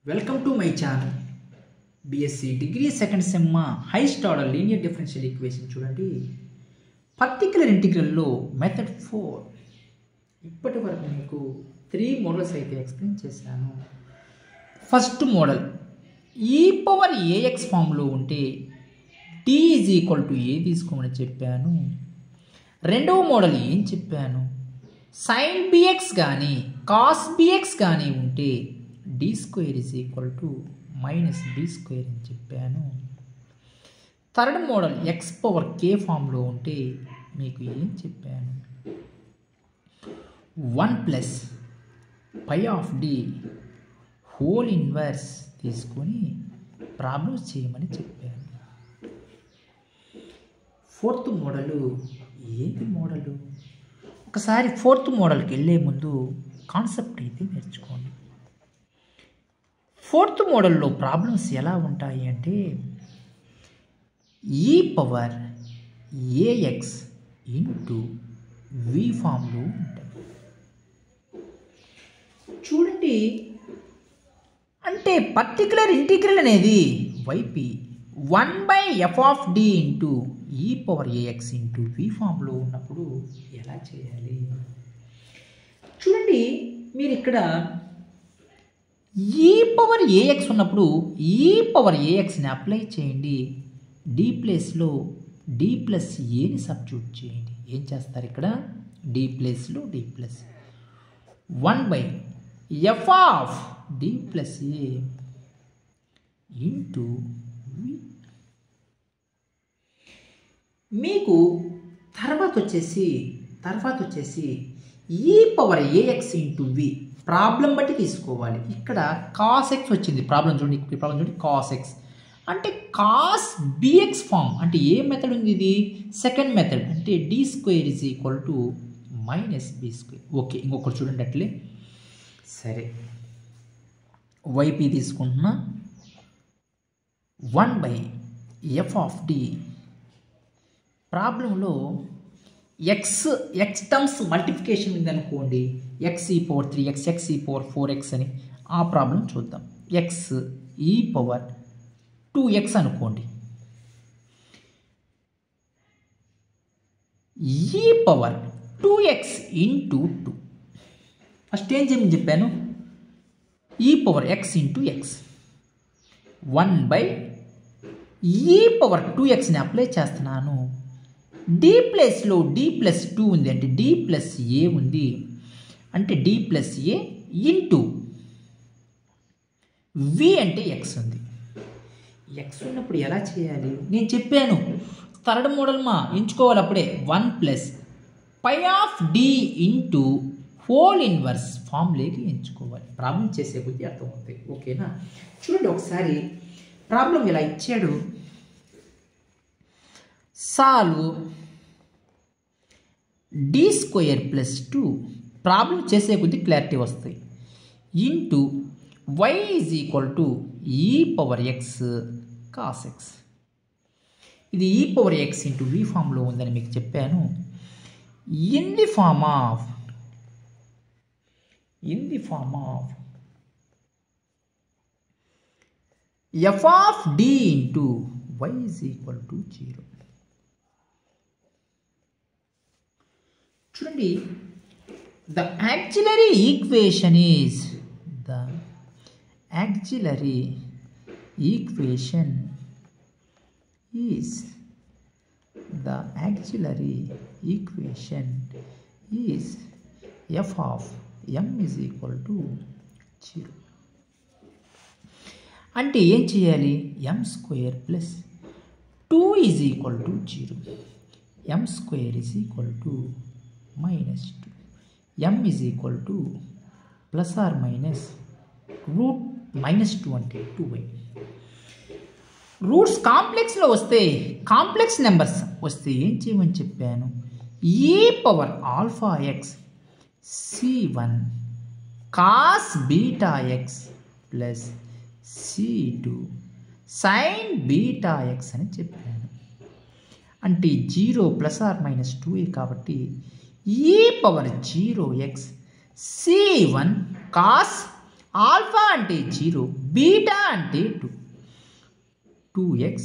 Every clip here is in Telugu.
Welcome to my channel. BSc degree second sem highest order linear differential equation చూడండి. పర్టిక్యులర్ ఇంటిగ్రల్లో మెథడ్ 4 ఇప్పటి వరకు మీకు 3 మోడల్స్ అయితే ఎక్స్ప్లెయిన్ చేశాను. ఫస్ట్ మోడల్ e⁻ax ఫామ్లో ఉంటే t a తీసుకోమని చెప్పాను. రెండవ మోడల్ ఏం చెప్పాను, sin bx కానీ cos bx కానీ ఉంటే d² -b² అని చెప్పాను. థర్డ్ మోడల్ x⁻k ఫామ్లో ఉంటే మీకు ఏం చెప్పాను, 1 + π/d హోల్ ఇన్వర్స్ తీసుకొని ప్రాబ్లమ్స్ చేయమని చెప్పాను. ఫోర్త్ మోడలు ఏంటి మోడలు, ఒకసారి ఫోర్త్ మోడల్కి వెళ్ళే ముందు కాన్సెప్ట్ అయితే నేర్చుకోండి. ఫోర్త్ మోడల్లో ప్రాబ్లమ్స్ ఎలా ఉంటాయి అంటే e⁻ax ఇంటూ v ఫామ్లో ఉంటాయి. చూడండి, అంటే పర్టికులర్ ఇంటిగ్రల్ అనేది yp 1/f(d) into e⁻ax into v ఫామ్లో ఉన్నప్పుడు ఎలా చేయాలి చూడండి. మీరు ఇక్కడ e⁻ax ఉన్నప్పుడు e⁻axని అప్లై చేయండి, d ప్లేస్లో d + aని సబ్స్టిట్యూట్ చేయండి. ఏం చేస్తారు ఇక్కడ, d ప్లేస్లో d + 1/f(d + a) into v. మీకు తర్వాత వచ్చేసి e⁻ax ఇంటూ v ప్రాబ్లం బట్టి తీసుకోవాలి. ఇక్కడ cos x వచ్చింది ప్రాబ్లం చూడండి, cos x అంటే cos bx ఫామ్ అంటే ఏ మెథడ్ ఉంది, ఇది సెకండ్ మెథడ్ అంటే d² -b². ఓకే, ఇంకొకటి చూడండి అట్లే. సరే, yp తీసుకుంటున్నా, 1/f(d) ప్రాబ్లంలో x టర్మ్స్ మల్టిప్లికేషన్ ఉందనుకోండి, xe⁻3x xe⁻4x అని ఆ ప్రాబ్లం చూద్దాం. x e⁻2x అనుకోండి, e⁻2x ఇంటూ 2. ఫస్ట్ ఏం చేయమని చెప్పాను, e⁻x ఇంటూ x 1/e⁻2xని అప్లై చేస్తున్నాను. d ప్లేస్లో d + 2 ఉంది అంటే d + a ఉంది అంటే d + a ఇంటూ v అంటే x ఉంది. x ఉన్నప్పుడు ఎలా చేయాలి నేను చెప్పాను, థర్డ్ మోడల్ ఎంచుకోవాలి. అప్పుడే 1 + π/d ఇంటూ హోల్ ఇన్వర్స్ ఫామ్లోకి ఎంచుకోవాలి. ప్రాబ్లం చేసే కొద్దీ అర్థమవుతాయి. ఓకేనా, చూడండి ఒకసారి ప్రాబ్లం ఇలా ఇచ్చాడు, సాల్వ్ d² + 2 ప్రాబ్లం చేసే కొద్దీ క్లారిటీ వస్తాయి into y e⁻x cos x. ఇది e⁻x ఇంటూ v ఫామ్లో ఉందని మీకు చెప్పాను. In the form of f(d) into y 0. చూడండి, the auxiliary equation is f of m 0. అంటే ఏం చేయాలి, m² + 2 0, m² -2, m ±√-2 అంటే 2y. రూట్స్ కాంప్లెక్స్లో వస్తే, కాంప్లెక్స్ నెంబర్స్ వస్తే ఏం చేయమని చెప్పాను, e⁻αx c1 cos βx + c2 sin βx అని చెప్పాను. అంటే 0 ±2a కాబట్టి e⁻0x c1 cos ఆల్ఫా అంటే 0, బీటా అంటే 2x,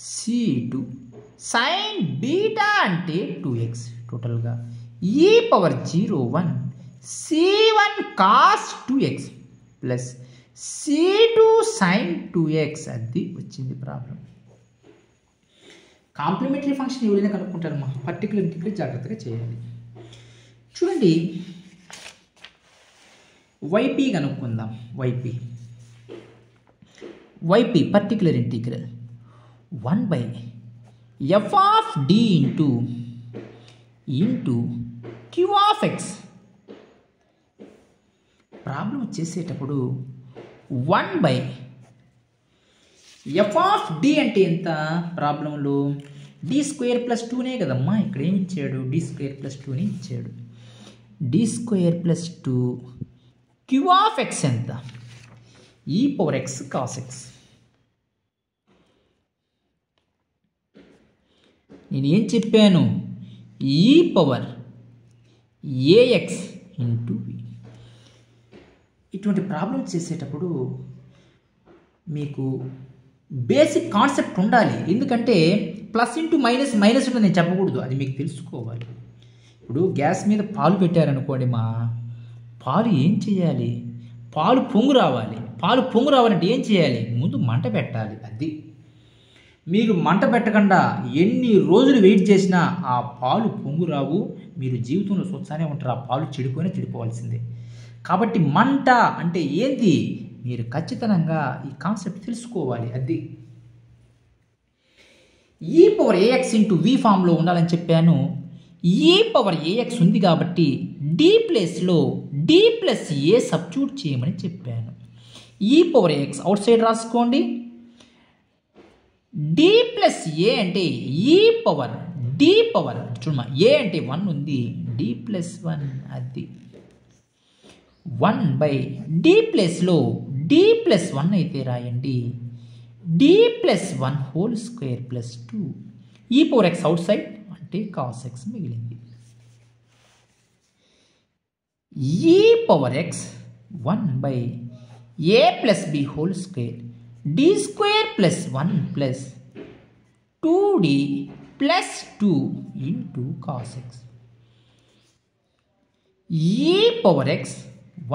c2 సైన్ బీటా అంటే 2x. టోటల్గా e⁻01 c1 cos 2x plus c2 sin 2x. అది వచ్చింది ప్రాబ్లం. కాంప్లిమెంటరీ ఫంక్షన్ ఎవరైనా కనుక్కుంటారమ్మా, పర్టికులర్ ఇంటిగ్రల్ జాగ్రత్తగా చేయాలి. చూడండి, వైపీ కనుక్కుందాం. YP particular integral 1/f of d into q of x. Problem చేసేటప్పుడు 1/f ఆఫ్ d అంటే ఎంత? ప్రాబ్లంలో d² + 2నే కదమ్మా. ఇక్కడ ఏమి ఇచ్చాడు? d² + 2ని ఇచ్చాడు. d² + 2 q ఆఫ్ x ఎంత? e⁻x cos x. నేను ఏం చెప్పాను? e⁻ax into v. ఇటువంటి ప్రాబ్లం చేసేటప్పుడు మీకు బేసిక్ కాన్సెప్ట్ ఉండాలి. ఎందుకంటే ప్లస్ ఇంటూ మైనస్ ఉంటుంది నేను చెప్పకూడదు, అది మీకు తెలుసుకోవాలి. ఇప్పుడు గ్యాస్ మీద పాలు పెట్టారనుకోండి, పాలు ఏం చేయాలి? పాలు పొంగు రావాలంటే ఏం చేయాలి? ముందు మంట పెట్టాలి. అది మీరు మంట పెట్టకుండా ఎన్ని రోజులు వెయిట్ చేసినా ఆ పాలు పొంగు రావు. మీరు జీవితంలో చూస్తూనే ఉంటారు, ఆ పాలు చెడిపోవాల్సిందే. కాబట్టి మంట అంటే ఏంటి? మీరు ఖచ్చితంగా ఈ కాన్సెప్ట్ తెలుసుకోవాలి. అది e⁻ax ఇంటూ v ఫామ్లో ఉండాలని చెప్పాను. e⁻ax ఉంది కాబట్టి d ప్లేస్లో d + a సబ్స్టిట్యూట్ చేయమని చెప్పాను. e⁻ax అవుట్ సైడ్ రాసుకోండి. d + a అంటే చూడమ్మా, a అంటే 1 ఉంది, d + 1. అది 1/d ప్లేస్లో d + 1 అయితే రాయండి. d + 1² + 2 e⁻x అవుట్ సైడ్ అంటే cos x మిగిలింది. e⁻x 1/a + b² d² + 1 + 2d + 2 into cos x. e⁻x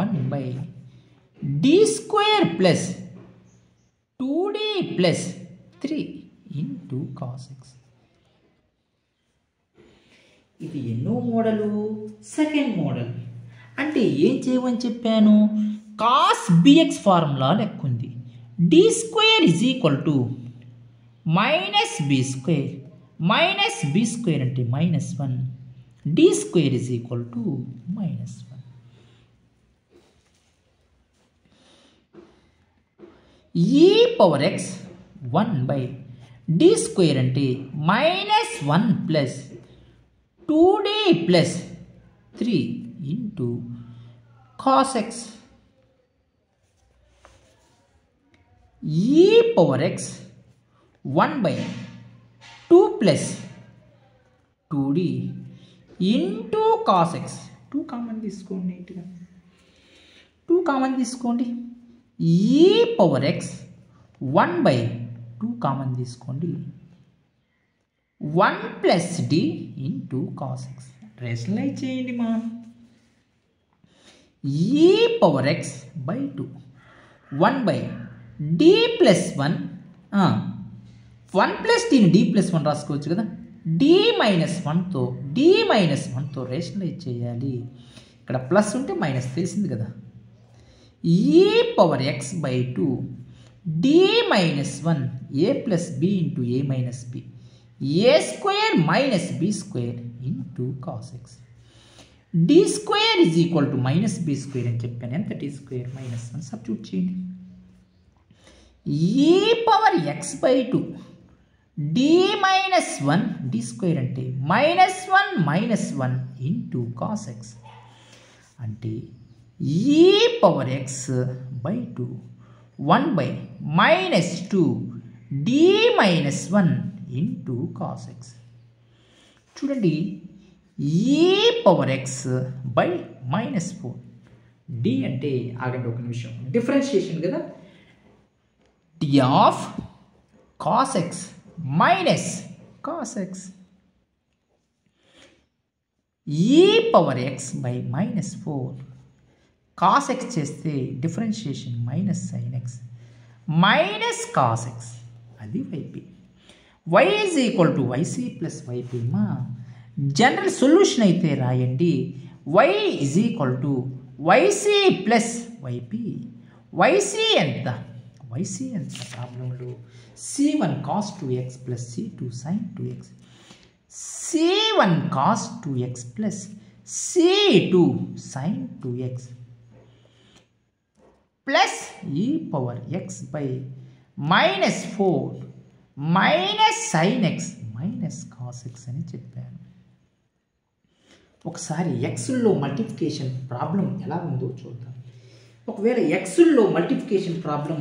1/d² + 2d + 3 into cos x. ఇది ఎన్నో మోడలు? Second model. అంటే ఏం చేయమని చెప్పాను? cos bx formula లెక్కుంది. d² = -b², b² అంటే -1, d² -1. e⁻x 1/d² అంటే -1 + 2d + 3 into cos x. e⁻x 1/2 + 2d into cos x. 2 common తీసుకోండి, నీట్గా 2 కామన్ తీసుకోండి. e⁻x 1/2 కామన్ తీసుకోండి. 1 + d into cos x. Rationalize చేయండి మా. e⁻x 2 1/d + 1 1 + dని d + 1 రాసుకోవచ్చు కదా. d - 1తో రేషనలైజ్ చేయాలి. ఇక్కడ ప్లస్ ఉంటే మైనస్ తెలిసింది కదా. e⁻x 2 d - 1 a + b into a - b a² - b² into cos x. d² = -b² అని చెప్పాను. ఎంత? d² - 1 సబ్స్టిట్యూట్ చేయండి. e⁻x 2 d - 1 d² అంటే -1 ఇంటూ cos x. అంటే e⁻x 2 1/-2 d - 1 into cos x. చూడండి, e⁻x 4 డి అంటే ఆగండి ఒక నిమిషం, డిఫరెన్షియేషన్ కదా. D of cos x minus cos x e power x by -4 cos x చేస్తే differentiation minus sine x minus cos x, అది Y P. y is equal to Y C plus Y P. మా జనరల్ సొల్యూషన్ అయితే రాయండి, y is equal to Y C plus Y P. Y C ఎంత ప్రాబ్లంలో c1 cos 2x plus c2 sin 2x, c1 cos 2x plus c2 sin 2x plus e power x by -4 minus sine x minus cos X అని చెప్పాను. ఒకసారి ఎక్స్లో మల్టిప్లికేషన్ ప్రాబ్లం ఎలా ఉందో చూద్దాం. ఒకవేళ ఎక్స్లో మల్టిప్లికేషన్ ప్రాబ్లం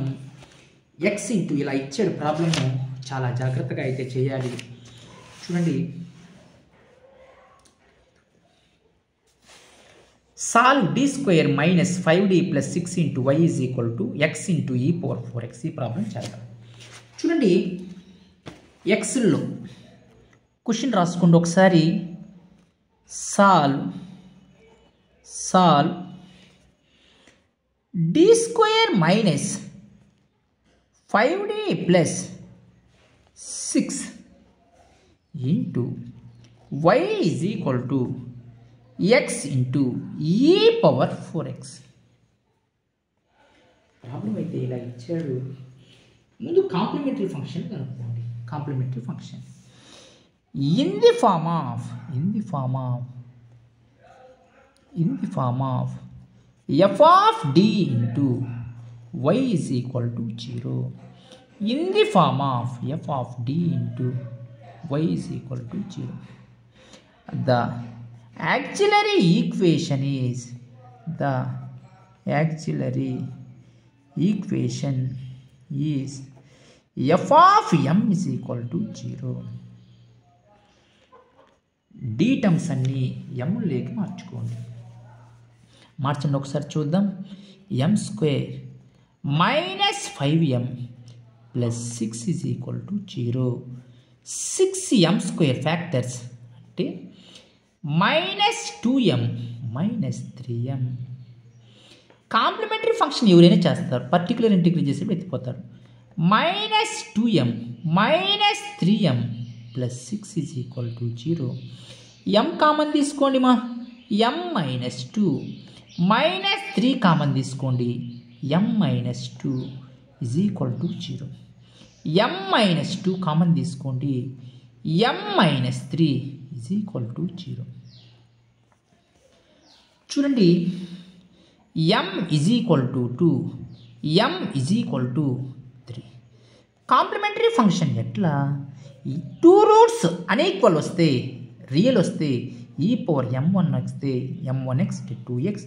ఎక్స్ ఇంటూ ఇలా ఇచ్చాడు ప్రాబ్లము, చాలా జాగ్రత్తగా అయితే చేయాలి. చూడండి, solve d square minus 5d plus 6 into y is equal to x into e power 4x. ఈ ప్రాబ్లం చేద్దాం. చూడండి, ఎక్స్లో క్వశ్చన్ రాసుకోండి ఒకసారి. Solve d square minus 5d plus 6 into y is equal to x into e power 4x. Problem అయితే ఇలా ఇచ్చాడు. ముందు కాంప్లిమెంటరీ ఫంక్షన్ కనుక్కోండి. Complementary function in the form of f of d into y is equal to 0. In the form of f of d into y is equal to 0. The auxiliary equation is f of m is equal to 0. d terms అన్ని m లేకి మార్చండి ఒకసారి చూద్దాం. m square minus 5m plus 6 is equal to 0. 6m square factors అంటే minus 2m minus 3m. Complementary function ఎవరైనా చేస్తారు, పర్టికులర్ ఇంటిగ్రేట్ చేసేప్పుడు ఎత్తిపోతారు. Minus 2m minus 3m plus 6 is equal to 0. m common తీసుకోండి మా, m మైనస్ 2 మైనస్ 3 కామన్ తీసుకోండి, m minus 2 is equal to 0. m minus 2 common తీసుకోండి, m minus 3 is equal to 0. చూడండి, m is equal to 2, m is equal to 3. Complementary function ఎట్లా? ఈ 2 రూట్స్ అన్ఈక్వల్ వస్తే, రియల్ వస్తే ఈ పవర్ m1 వస్తే m1x 2x,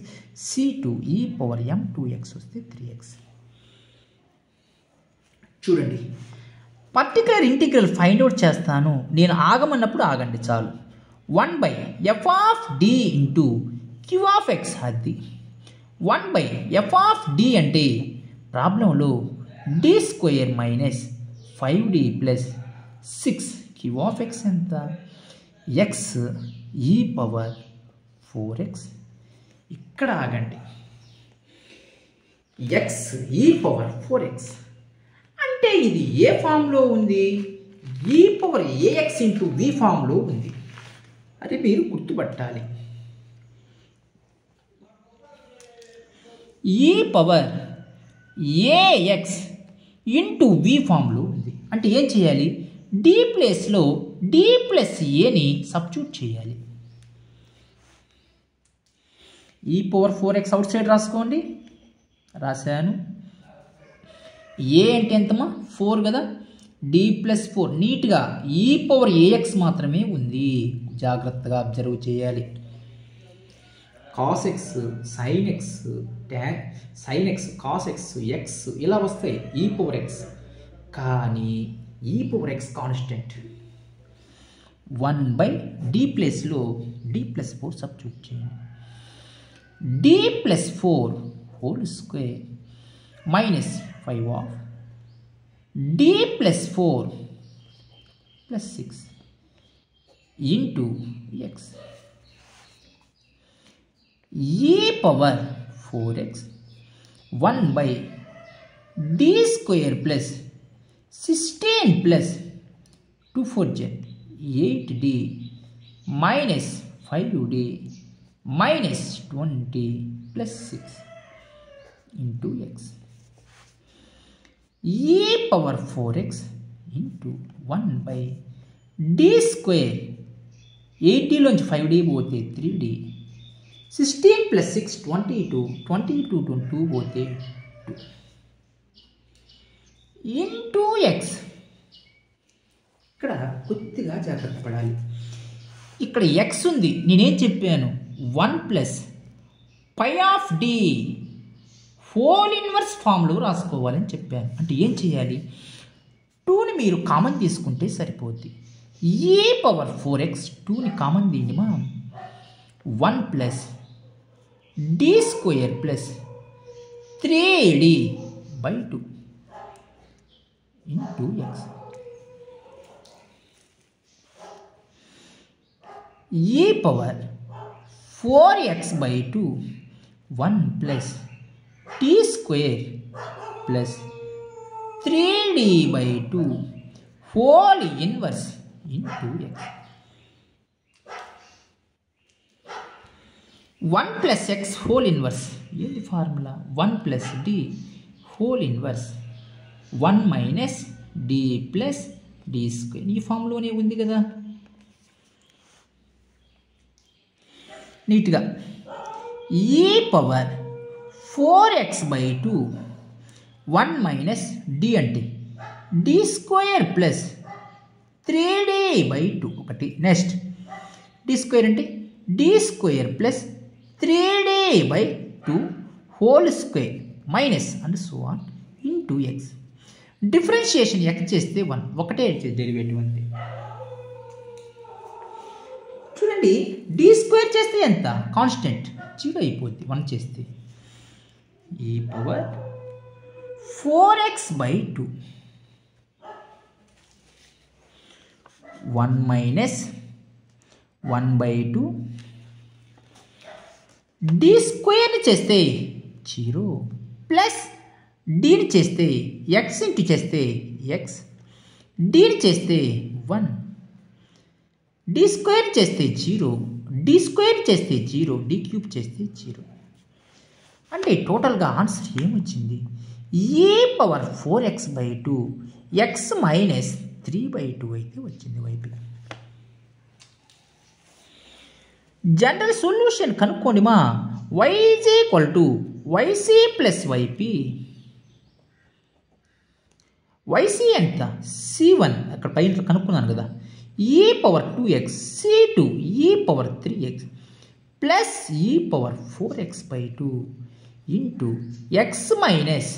c2 ఈ పవర్ m2x వస్తే 3x. చూడండి, పర్టికులర్ ఇంటిగ్రల్ ఫైండ్ అవుట్ చేస్తాను. నేను ఆగమన్నప్పుడు ఆగండి చాలు. 1/f of d into q of x. అది 1/f ఆఫ్ d అంటే ప్రాబ్లంలో d square minus 5d plus 6 q of x ఎంత? x ఈ పవర్ 4x. ఇక్కడ ఆగండి, x ఈ పవర్ 4x అంటే ఇది ఏ ఫామ్లో ఉంది? ఈ పవర్ ax ఇంటూ v ఫామ్లో ఉంది. అది మీరు గుర్తుపట్టాలి. ఈ పవర్ ax ఇంటూ v ఫామ్లో ఉంది అంటే ఏం చేయాలి? d ప్లేస్లో d ప్లస్ ఏని సబ్స్టిట్యూట్ చేయాలి. ఈ పవర్ 4x అవుట్ సైడ్ రాసుకోండి. రాశాను. ఏ అంటే ఎంతమా? 4 కదా. d ప్లస్ 4 నీట్గా ఈ పవర్ ax మాత్రమే ఉంది. జాగ్రత్తగా అబ్జర్వ్ చేయాలి. Cos X, sign X, sign X, cos X, X ఇలా వస్తాయి ఈ పవర్ ఎక్స్. కానీ ఈ పవర్ ఎక్స్ కాన్స్టెంట్. 1/d ప్లేస్లో d ప్లస్ 4 సబ్స్టిట్యూట్ చేయండి. d plus 4 whole square minus 5 of d plus 4 plus 6 into x e power 4x 1 by d square plus 16 plus 2 4 8d minus 5d minus 20 plus 6 into x e power 4x into 1 by d square 8d లోంచి 5d పోతే 3d 16 plus 6 22 22 to 2 పోతే 2 into x. ఇక్కడ కొద్దిగా జాగ్రత్త పడాలి. ఇక్కడ x ఉంది, నేనేం చెప్పాను 1 plus pi of d whole inverse ఫామ్లో రాసుకోవాలని చెప్పాను. అంటే ఏం చేయాలి, 2ని మీరు కామన్ తీసుకుంటే సరిపోద్ది. e పవర్ 4x 2ని కామన్ తీయండి మా 1 plus d square plus 3d by 2 into x e power 4x by 2 1 plus t square plus 3d by 2 whole inverse into x 1 plus x whole inverse ఏంది formula 1 plus d whole inverse 1 minus d plus d square ఈ ఫామ్లోనే ఉంది కదా. నీట్గా e power 4x by 2 1 minus d అంటే d square plus 3d by 2 ఒకటి. నెక్స్ట్ d స్క్వేర్ అంటే d square plus 3d by 2 whole square minus and so on into X. Differentiation x చేస్తే 1 ఒకటే డెరివేటివ్ అంతే. చూడండి d స్క్వేర్ చేస్తే ఎంత కాన్స్టెంట్ 0 అయిపోద్ది 1 చేస్తే. e power 4x by 2 1 minus 1 by 2 d స్క్వేర్ని చేస్తే 0 ప్లస్ dని చేస్తే x ఇంటూ చేస్తే x dని చేస్తే 1 d స్క్వేర్ చేస్తే 0 d స్క్వేర్ చేస్తే 0 d క్యూబ్ చేస్తే 0. అంటే టోటల్గా ఆన్సర్ ఏమొచ్చింది e power 4x by 2 x minus 3 by 2 అయితే వచ్చింది వైపులా. జనరల్ సొల్యూషన్ కనుక్కోండి మా y is equal to yc plus yp. yc ఎంత c1 అక్కడ పైన కనుక్కున్నాను కదా. e power 2x c2 e power 3x plus e power 4x by 2 into x minus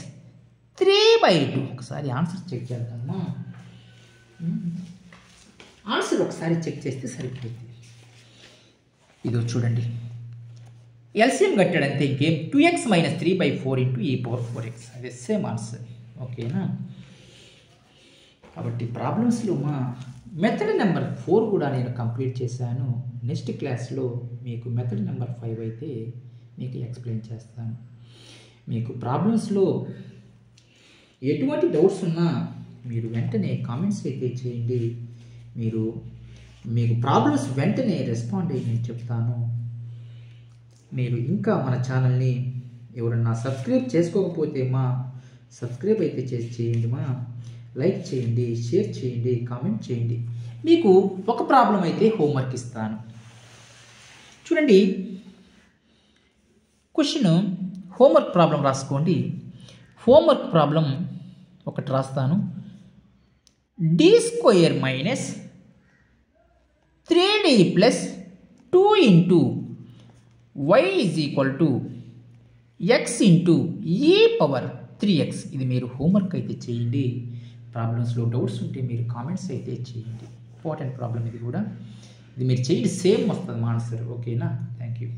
3 by 2. ఒకసారి ఆన్సర్ చెక్ చేద్దామా. ఆన్సర్ ఒకసారి చెక్ చేస్తే సరిపోతుంది. ఇదో చూడండి ఎల్సిఎం కట్టాడంతే ఇంకేం 2x minus 3 by 4 into e power 4x అదే సేమ్ ఆన్సర్. ఓకేనా. కాబట్టి ప్రాబ్లమ్స్లో మా మెథడ్ నెంబర్ 4 కూడా నేను కంప్లీట్ చేశాను. నెక్స్ట్ క్లాస్లో మీకు మెథడ్ నెంబర్ 5 అయితే మీకు ఎక్స్ప్లెయిన్ చేస్తాను. మీకు ప్రాబ్లమ్స్లో ఎటువంటి డౌట్స్ ఉన్నా మీరు వెంటనే కామెంట్స్ అయితే చేయండి. మీకు ప్రాబ్లమ్స్ వెంటనే రెస్పాండ్ అయ్యి నేను చెప్తాను. మీరు ఇంకా మన ఛానల్ని ఎవరన్నా సబ్స్క్రైబ్ చేసుకోకపోతే మా సబ్స్క్రైబ్ అయితే చేయండి మా. లైక్ చేయండి, షేర్ చేయండి, కామెంట్ చేయండి. మీకు ఒక ప్రాబ్లం అయితే హోంవర్క్ ఇస్తాను. చూడండి క్వశ్చన్ హోంవర్క్ ప్రాబ్లం రాసుకోండి. హోంవర్క్ ప్రాబ్లం ఒకటి రాస్తాను. d square minus 3d plus 2 into y is equal to x into e power 3x. ఇది మీరు హోంవర్క్ అయితే చేయండి. ప్రాబ్లమ్స్లో డౌట్స్ ఉంటే మీరు కామెంట్స్ అయితే చేయండి. ఇంపార్టెంట్ ప్రాబ్లం ఇది కూడా. ఇది మీరు చేయండి, సేమ్ వస్తుంది మా ఆన్సర్. ఓకేనా. Thank you.